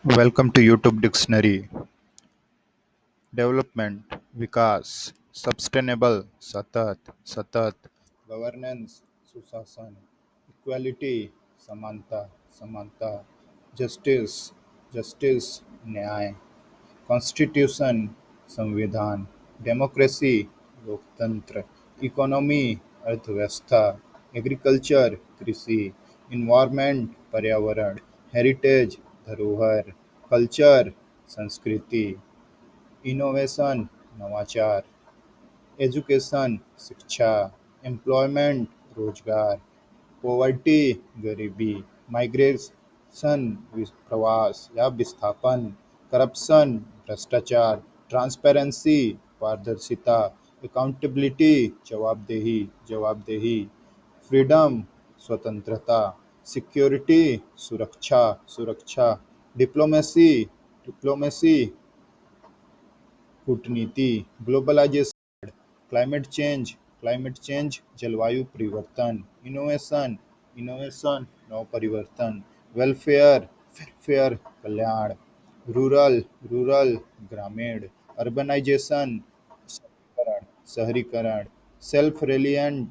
Welcome to YouTube Dictionary. Development, Vikas, Sustainable, Satat, Governance, Susasan, Equality, Samanta, Justice, Nyay, Constitution, संविधान, democracy, लोकतंत्र, economy, अर्थव्यवस्था, agriculture, कृषि, environment, पर्यावरण, heritage, धरोहर, culture, संस्कृति, इनोवेशन, नवाचार, एजुकेशन, शिक्षा, एम्प्लॉयमेंट, रोजगार, पॉवर्टी, गरीबी, माइग्रेशन, प्रवास या विस्थापन, करप्शन, भ्रष्टाचार, ट्रांसपेरेंसी, पारदर्शिता, अकाउंटेबिलिटी, जवाबदेही, फ्रीडम, स्वतंत्रता, सिक्योरिटी, सुरक्षा, डिप्लोमेसी, कूटनीति, ग्लोबलाइजेशन, क्लाइमेट चेंज, जलवायु परिवर्तन, इनोवेशन, नव परिवर्तन, वेलफेयर, कल्याण, रूरल, ग्रामीण, अर्बनाइजेशन, शहरीकरण, सेल्फ रेलिएंट,